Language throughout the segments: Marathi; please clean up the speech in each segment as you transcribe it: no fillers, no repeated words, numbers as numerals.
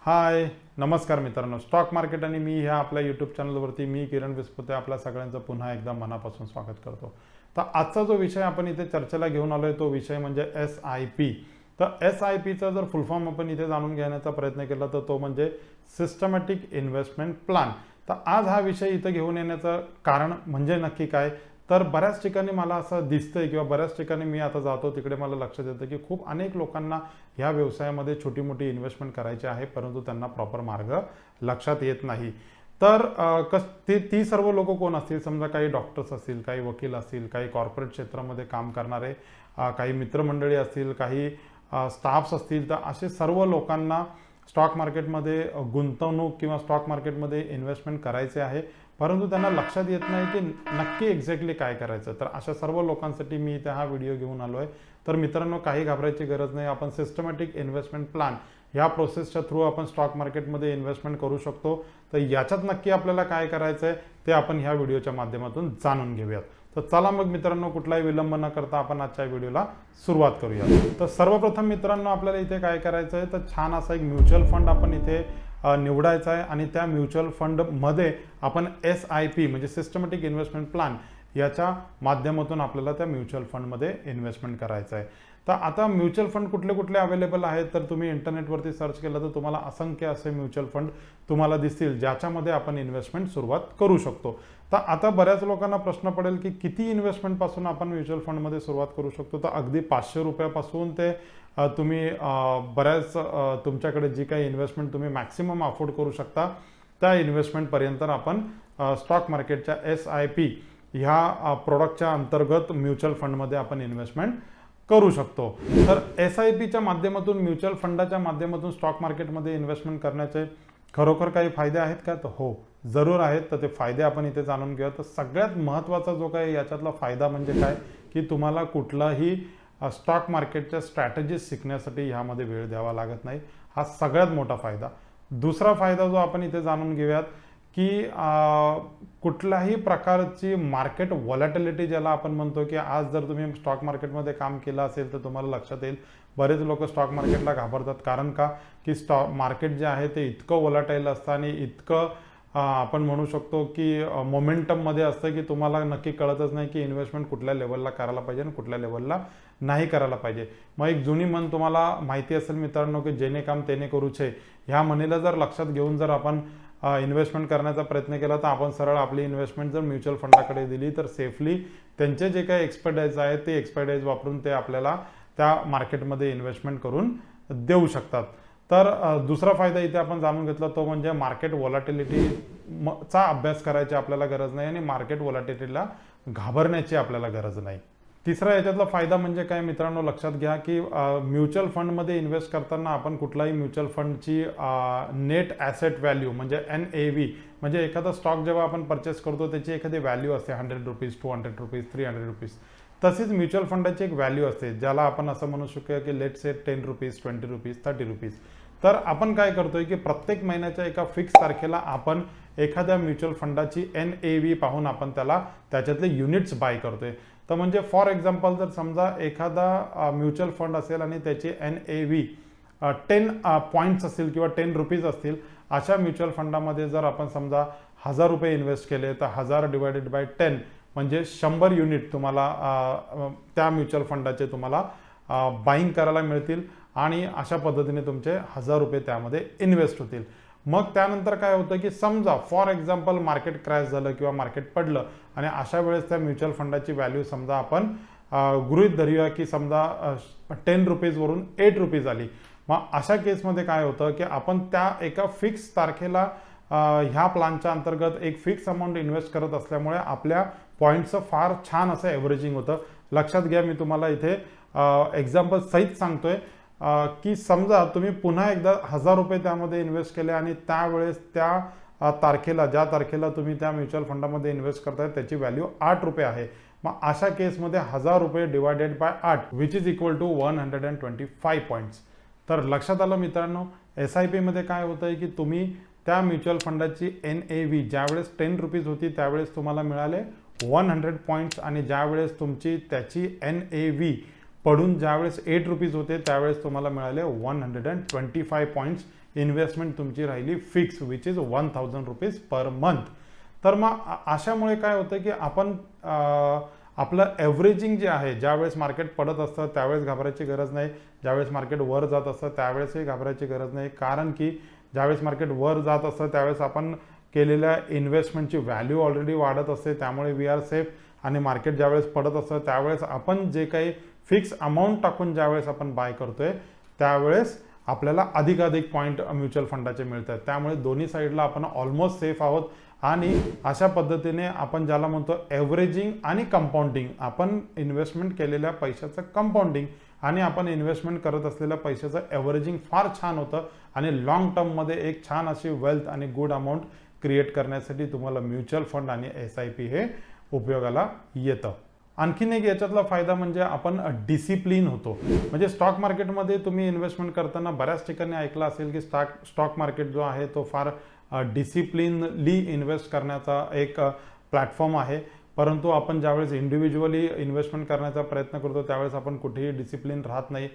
हाय नमस्कार मित्रांनो, स्टॉक मार्केट आणि मी ह्या आपल्या यूट्यूब चॅनलवरती मी किरण विस्पुते आपल्या सगळ्यांचं पुन्हा एकदा मनापासून स्वागत करतो. तर आजचा जो विषय आपण इथे चर्चेला घेऊन आलोय तो विषय म्हणजे SIP. तर SIPचा जर फुल फॉर्म आपण इथे जाणून घेण्याचा प्रयत्न केला तर तो म्हणजे सिस्टमॅटिक इन्व्हेस्टमेंट प्लॅन. तर आज हा विषय इथे घेऊन येण्याचं कारण म्हणजे नक्की काय, तर बऱ्याच ठिकाणी मला असं दिसतंय किंवा बऱ्याच ठिकाणी मी आता जातो तिकडे मला लक्षात येतं की खूप अनेक लोकांना ह्या व्यवसायामध्ये छोटी मोठी इन्व्हेस्टमेंट करायची आहे, परंतु त्यांना प्रॉपर मार्ग लक्षात येत नाही. तर ती सर्व लोक कोण असतील, समजा काही डॉक्टर्स असतील, काही वकील असतील, काही कॉर्पोरेट क्षेत्रामध्ये काम करणारे, काही मित्रमंडळी असतील, काही स्टाफ्स असतील, तर असे सर्व लोकांना स्टॉक मार्केटमध्ये गुंतवणूक किंवा स्टॉक मार्केटमध्ये इन्व्हेस्टमेंट करायचे आहे, परंतु त्यांना लक्षात येत नाही की नक्की एक्झॅक्टली काय करायचं. तर अशा सर्व लोकांसाठी मी इथे हा व्हिडिओ घेऊन आलो आहे. तर मित्रांनो, काही घाबरायची गरज नाही. आपण सिस्टमॅटिक इन्व्हेस्टमेंट प्लॅन या प्रोसेसच्या थ्रू आपण स्टॉक मार्केटमध्ये इन्व्हेस्टमेंट करू शकतो. तर याच्यात नक्की आपल्याला काय करायचं आहे ते आपण ह्या व्हिडिओच्या माध्यमातून जाणून घेऊयात. तर चला मग मित्रांनो, कुठलाही विलंब न करता आपण आजच्या व्हिडिओला सुरुवात करूया. तर सर्वप्रथम मित्रांनो, आपल्याला इथे काय करायचं आहे, तर छान असा एक म्युच्युअल फंड आपण इथे निवडायचा आहे आणि त्या म्युच्युअल फंडमध्ये आपण SIP म्हणजे सिस्टमॅटिक इन्व्हेस्टमेंट प्लॅन याच्या माध्यमातून आपल्याला त्या म्युच्युअल फंडमध्ये इन्व्हेस्टमेंट करायचं आहे. तर आता म्युच्युअल फंड कुठले कुठले अवेलेबल आहेत, तर तुम्ही इंटरनेटवरती सर्च केलं तर तुम्हाला असंख्य असे म्युच्युअल फंड तुम्हाला दिसतील ज्याच्यामध्ये आपण इन्व्हेस्टमेंट सुरुवात करू शकतो. तर आता बऱ्याच लोकांना प्रश्न पडेल की किती इन्व्हेस्टमेंटपासून आपण म्युच्युअल फंडमध्ये सुरुवात करू शकतो. तर अगदी 500 रुपयापासून ते तुम्ही बऱ्याच तुमच्याकडे जी काही इन्व्हेस्टमेंट तुम्ही मॅक्सिमम अफोर्ड करू शकता त्या इन्व्हेस्टमेंटपर्यंत आपण स्टॉक मार्केटच्या SIP ह्या प्रोडक्टच्या अंतर्गत म्युच्युअल फंडमध्ये आपण इन्व्हेस्टमेंट करू शकतो. तर SIPच्या माध्यमातून म्युच्युअल फंडाच्या माध्यमातून स्टॉक मार्केटमध्ये इन्व्हेस्टमेंट करण्याचे खरोखर काही फायदे आहेत का, तर हो जरूर आहेत. तर ते फायदे आपण इथे जाणून घेऊया. तर सगळ्यात महत्त्वाचा जो काही याच्यातला फायदा म्हणजे काय, की तुम्हाला कुठलाही स्टॉक मार्केटच्या स्ट्रॅटेजीज शिकण्यासाठी ह्यामध्ये वेळ द्यावा लागत नाही. हा सगळ्यात मोठा फायदा. दुसरा फायदा जो आपण इथे जाणून घेऊयात की कुठल्याही प्रकारची मार्केट व्हॉलॅटिलिटी ज्याला आपण म्हणतो, की आज जर तुम्ही स्टॉक मार्केटमध्ये काम केलं असेल तर तुम्हाला लक्षात येईल बरेच लोक स्टॉक मार्केटला घाबरतात. कारण का, की स्टॉक मार्केट जे आहे ते इतकं व्हॉलॅटाईल असतं आणि इतकं आपण म्हणू शकतो की मोमेंटममध्ये असतं की तुम्हाला नक्की कळतच नाही की इन्व्हेस्टमेंट कुठल्या लेवलला करायला पाहिजे आणि कुठल्या लेवलला नाही करायला पाहिजे. मग एक जुनी म्हण तुम्हाला माहिती असेल मित्रांनो, की जेणे काम तेने करूचे, ह्या म्हणीला जर लक्षात घेऊन जर आपण इन्व्हेस्टमेंट करण्याचा प्रयत्न केला तर आपण सरळ आपली इन्व्हेस्टमेंट जर म्युच्युअल फंडाकडे दिली तर सेफली त्यांचे जे काही एक्सपर्टाईज आहे ते एक्सपर्टाईज वापरून ते आपल्याला त्या मार्केटमध्ये इन्व्हेस्टमेंट करून देऊ शकतात. तर दुसरा फायदा इथे आपण जाणून घेतला तो म्हणजे मार्केट व्हॉलॅटिलिटीचा अभ्यास करायची आपल्याला गरज नाही आणि मार्केट व्हॉलॅटिलिटीला घाबरण्याची आपल्याला गरज नाही. तिसरा याच्यातला फायदा म्हणजे काय मित्रांनो, लक्षात घ्या की म्युच्युअल फंडमध्ये इन्व्हेस्ट करताना आपण कुठलाही म्युच्युअल फंडची नेट ॲसेट व्हॅल्यू म्हणजे NAV म्हणजे एखादा स्टॉक जेव्हा आपण परचेस करतो त्याची एखादी व्हॅल्यू असते, 100 रुपीज, 200 रुपीज, 300 रुपीज. तशीच म्युच्युअल फंडाची एक व्हॅल्यू असते ज्याला आपण असं म्हणू शकतो की लेट से 10 रुपीज, 20 रुपीज, 30 रुपीज. तर आपण काय करतोय की प्रत्येक महिन्याच्या एका फिक्स तारखेला आपण एखाद्या म्युच्युअल फंडाची NAV पाहून आपण त्याला त्याच्यातले युनिट्स बाय करतोय. तर म्हणजे फॉर एक्झाम्पल जर समजा एखादा म्युच्युअल फंड असेल आणि त्याची NAV 10 पॉईंट्स असतील किंवा 10 रुपीज असतील, अशा म्युच्युअल फंडामध्ये जर आपण समजा 1000 रुपये इन्व्हेस्ट केले तर 1000 डिवायडेड बाय 10 म्हणजे 100 युनिट तुम्हाला त्या म्युच्युअल फंडाचे तुम्हाला बाईंग करायला मिळतील आणि अशा पद्धतीने तुमचे 1000 रुपये त्यामध्ये इन्व्हेस्ट होतील. मग त्यानंतर काय होतं की समजा फॉर एक्झाम्पल मार्केट क्रॅश झालं किंवा मार्केट पडलं आणि अशा वेळेस त्या म्युच्युअल फंडाची व्हॅल्यू समजा आपण गृहीत धरूया की समजा 10 रुपीजवरून 8 रुपीज आली. मग अशा केसमध्ये काय होतं की आपण त्या एका फिक्स तारखेला ह्या प्लॅनच्या अंतर्गत एक फिक्स अमाऊंट इन्व्हेस्ट करत असल्यामुळे आपल्या पॉईंटचं फार छान असं एव्हरेजिंग होतं. लक्षात घ्या, मी तुम्हाला इथे एक्झाम्पल सहित सांगतोय की समजा तुम्ही पुन्हा एकदा 1000 रुपये त्यामध्ये इन्व्हेस्ट केले आणि त्यावेळेस त्या तारखेला ज्या तारखेला तुम्ही त्या म्युच्युअल फंडामध्ये इन्व्हेस्ट करताय त्याची व्हॅल्यू 8 रुपये आहे. मग अशा केसमध्ये 1000 रुपये divided by 8 which is equal to 125 points. तर लक्षात आलं मित्रांनो, SIP मध्ये काय होतं आहे की तुम्ही त्या म्युच्युअल फंडाची NAV ज्यावेळेस 10 रुपीज होती त्यावेळेस तुम्हाला मिळाले 100 पॉईंट्स आणि ज्यावेळेस तुमची त्याची NAV पडून ज्यावेळेस 8 रुपीज होते त्यावेळेस तुम्हाला मिळाले 125 पॉईंट्स. इन्व्हेस्टमेंट तुमची राहिली fix, which is 1000 rupees per month. तर मग अशामुळे काय होतं की आपण आपलं ॲव्हरेजिंग जे आहे, ज्यावेळेस मार्केट पडत असतं त्यावेळेस घाबरायची गरज नाही, ज्यावेळेस मार्केट वर जात असतं त्यावेळेसही घाबरायची गरज नाही. कारण की ज्यावेळेस मार्केट वर जात असतं त्यावेळेस आपण केलेल्या इन्व्हेस्टमेंटची व्हॅल्यू ऑलरेडी वाढत असते, त्यामुळे वी आर सेफ. आणि मार्केट ज्यावेळेस पडत असतं त्यावेळेस आपण जे काही फिक्स अमाऊंट टाकून ज्यावेळेस आपण बाय करतोय त्यावेळेस आपल्याला अधिकाधिक पॉईंट म्युच्युअल फंडाचे मिळतात. त्यामुळे दोन्ही साईडला आपण ऑलमोस्ट सेफ आहोत. आणि अशा पद्धतीने आपण ज्याला म्हणतो ॲव्हरेजिंग आणि कंपाऊंडिंग, आपण इन्व्हेस्टमेंट केलेल्या पैशाचं कंपाऊंडिंग आणि आपण इन्व्हेस्टमेंट करत असलेल्या पैशाचं ॲव्हरेजिंग फार छान होतं. आणि लॉंग टर्ममध्ये एक छान अशी वेल्थ आणि गुड अमाऊंट क्रिएट करण्यासाठी तुम्हाला म्युच्युअल फंड आणि SIP हे उपयोगाला येतं. आणखीन एक याच्यातला फायदा म्हणजे आपण डिसिप्लिन होतो. म्हणजे स्टॉक मार्केटमध्ये तुम्ही इन्व्हेस्टमेंट करताना बऱ्याच ठिकाणी ऐकलं असेल की स्टॉक मार्केट जो आहे तो फार डिसिप्लिनली इन्व्हेस्ट करण्याचा एक प्लॅटफॉर्म आहे. परंतु आपण ज्यावेळेस इंडिव्हिज्युअली इन्व्हेस्टमेंट करण्याचा प्रयत्न करतो त्यावेळेस आपण कुठेही डिसिप्लिन राहत नाही.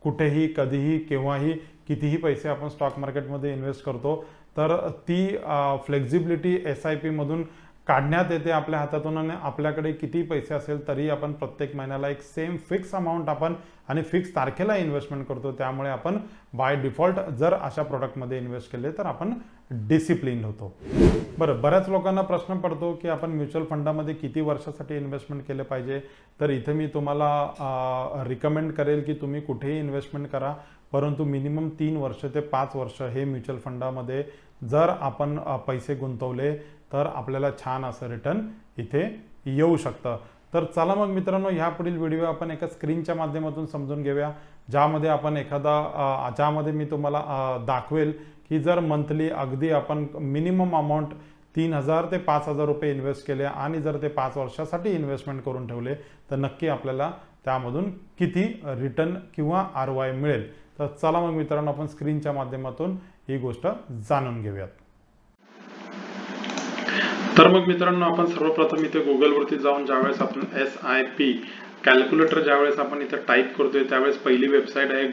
कुठेही कधीही केव्हाही कितीही पैसे आपण स्टॉक मार्केटमध्ये इन्व्हेस्ट करतो तर ती फ्लेक्झिबिलिटी SIP मधून काढण्यात येते आपल्या हातातून. आणि आपल्याकडे किती पैसे असेल तरी आपण प्रत्येक महिन्याला एक सेम फिक्स अमाऊंट आपण आणि फिक्स तारखेला इन्व्हेस्टमेंट करतो. त्यामुळे आपण बाय डिफॉल्ट जर अशा प्रोडक्टमध्ये इन्व्हेस्ट केले तर आपण डिसिप्लिन होतो. बरं, बऱ्याच लोकांना प्रश्न पडतो की आपण म्युच्युअल फंडामध्ये किती वर्षासाठी इन्व्हेस्टमेंट केले पाहिजे. तर इथे मी तुम्हाला रिकमेंड करेल की तुम्ही कुठेही इन्व्हेस्टमेंट करा, परंतु मिनिमम 3 वर्ष ते 5 वर्ष हे म्युच्युअल फंडामध्ये जर आपण पैसे गुंतवले तर आपल्याला छान असं रिटर्न इथे येऊ शकतं. तर चला मग मित्रांनो, ह्या पुढील व्हिडिओ आपण एका स्क्रीनच्या माध्यमातून समजून घेऊया, ज्यामध्ये आपण ज्यामध्ये मी तुम्हाला दाखवेल की जर मंथली अगदी आपण मिनिमम अमाऊंट 3000 ते 5000 रुपये इन्व्हेस्ट केले आणि जर ते 5 वर्षासाठी इन्व्हेस्टमेंट करून ठेवले तर नक्की आपल्याला त्यामधून किती रिटर्न किंवा ROI मिळेल. तर चला मग मित्रांनो, आपण स्क्रीनच्या माध्यमातून ही गोष्ट जाणून घेऊयात. तर मग मित्रांनो, आपण सर्वप्रथम इथे गुगलवरती जाऊन ज्यावेळेस आपण SIP कॅल्क्युलेटर ज्यावेळेस आपण इथे टाईप करतोय त्यावेळेस पहिली वेबसाईट आहे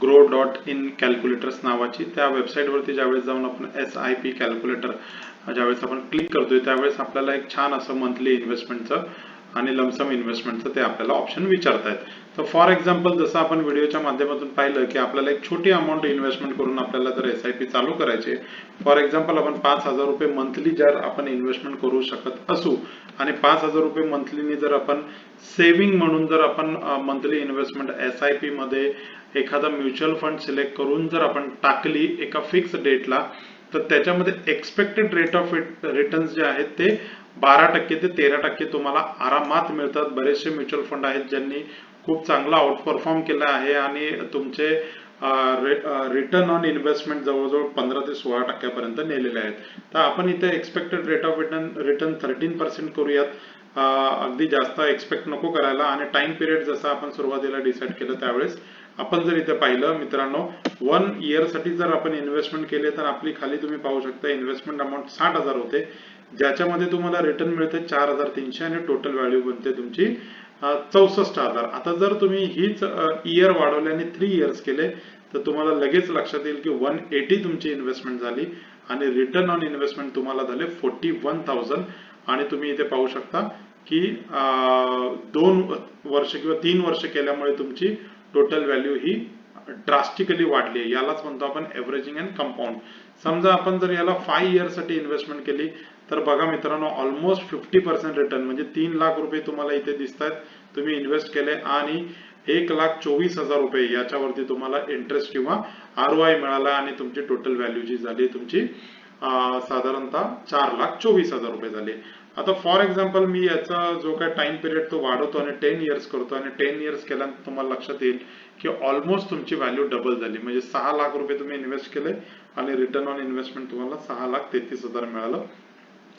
grow.in कॅल्क्युलेटर्स नावाची. त्या वेबसाईटवरती ज्यावेळेस जाऊन आपण SIP कॅल्क्युलेटर ज्यावेळेस आपण क्लिक करतोय त्यावेळेस आपल्याला एक छान असं मंथली इन्व्हेस्टमेंटचं आणि लमसम इन्व्हेस्टमेंटचं ते आपल्याला ऑप्शन विचारतायत. तर फॉर एक्झाम्पल जसं आपण व्हिडिओच्या माध्यमातून पाहिलं की आपल्याला एक छोटी अमाऊंट इन्व्हेस्टमेंट करून आपल्याला जर SIP चालू करायचे, फॉर एक्झाम्पल आपण 5000 रुपये मंथली जर आपण इन्व्हेस्टमेंट करू शकत असू आणि 5000 रुपये मंथलीनी जर आपण सेव्हिंग म्हणून जर आपण मंथली इन्व्हेस्टमेंट SIP मध्ये एखादा म्युच्युअल फंड सिलेक्ट करून जर आपण टाकली एका फिक्स डेटला तर त्याच्यामध्ये एक्सपेक्टेड रेट ऑफ रिटर्न्स जे आहेत ते 12% ते 13% तुम्हाला आरामात मिळतात. बरेचसे म्युच्युअल फंड आहेत ज्यांनी खूप चांगला आउट परफॉर्म केला आहे आणि तुमचे रिटर्न ऑन इन्व्हेस्टमेंट जवळजवळ 15 ते 16% पर्यंत नेलेले आहेत. तर आपण इथे एक्सपेक्टेड रेट ऑफ रिटर्न 13% करूयात. अगदी जास्त एक्सपेक्ट नको करायला. आणि टाइम पिरियड जसं आपण सुरुवातीला डिसाईड केलं त्यावेळेस आपण जर इथे पाहिलं मित्रांनो 1 इयर साठी जर आपण इन्व्हेस्टमेंट केले तर आपली खाली तुम्ही पाहू शकता इन्व्हेस्टमेंट अमाऊंट 60,000 होते, ज्याच्यामध्ये तुम्हाला रिटर्न मिळते 4300 आणि टोटल व्हॅल्यू बनते तुमची 64,000. आता जर तुम्ही हीच इयर वाढवले आणि 3 इयर्स केले तर तुम्हाला लगेच लक्षात येईल की 180 तुमची इन्व्हेस्टमेंट झाली आणि रिटर्न ऑन इन्व्हेस्टमेंट तुम्हाला झाले 41,000. आणि तुम्ही इथे पाहू शकता की 2 वर्ष किंवा 3 वर्ष केल्यामुळे तुमची टोटल व्हॅल्यू ही ड्रास्टिकली वाढली आहे. यालाच म्हणतो आपण एव्हरेजिंग अँड कंपाऊंड. समजा आपण जर याला 5 इयर साठी इन्व्हेस्टमेंट केली तर बघा मित्रांनो ऑलमोस्ट 50% रिटर्न म्हणजे 3 लाख रुपये तुम्हाला इथे दिसत आहेत तुम्ही इन्व्हेस्ट केले आणि 1,24,000 रुपये याच्यावरती तुम्हाला इंटरेस्ट किंवा ROI मिळाला आणि तुमची टोटल व्हॅल्यू जी झाली तुमची साधारणतः 4,24,000 रुपये झाले. आता फॉर एक्झाम्पल मी याचा जो काय टाइम पिरियड तो वाढवतो आणि 10 इयर्स करतो आणि 10 इयर्स केल्यानंतर तुम्हाला लक्षात येईल की ऑलमोस्ट तुमची व्हॅल्यू डबल झाली. म्हणजे 6 लाख रुपये तुम्ही इन्व्हेस्ट केले आणि रिटर्न ऑन इन्व्हेस्टमेंट तुम्हाला 6,33,000 मिळालं.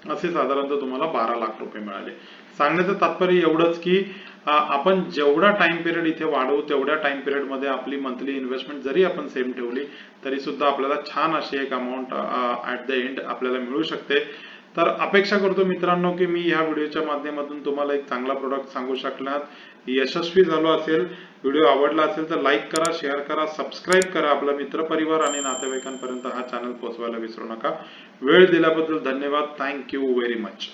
असे साधारणतः तुम्हाला 12 लाख रुपये मिळाले. सांगण्याचं तात्पर्य एवढंच की आपण जेवढा टाइम पिरियड इथे वाढवू तेवढ्या टाइम पिरियड मध्ये आपली मंथली इन्व्हेस्टमेंट जरी आपण सेम ठेवली तरी सुद्धा आपल्याला छान अशी एक अमाऊंट ऍट द एंड आपल्याला मिळू शकते. तर अपेक्षा करतो मित्रांनो की मी ह्या व्हिडिओच्या माध्यमातून तुम्हाला एक चांगला प्रोडक्ट सांगू शकण्यात यशस्वी झालो असेल. व्हिडिओ आवडला असेल तर लाईक करा, शेअर करा, सबस्क्राईब करा. आपला मित्रपरिवार आणि नातेवाईकांपर्यंत हा चॅनल पोहोचवायला विसरू नका. वेळ दिल्याबद्दल धन्यवाद. Thank you very much.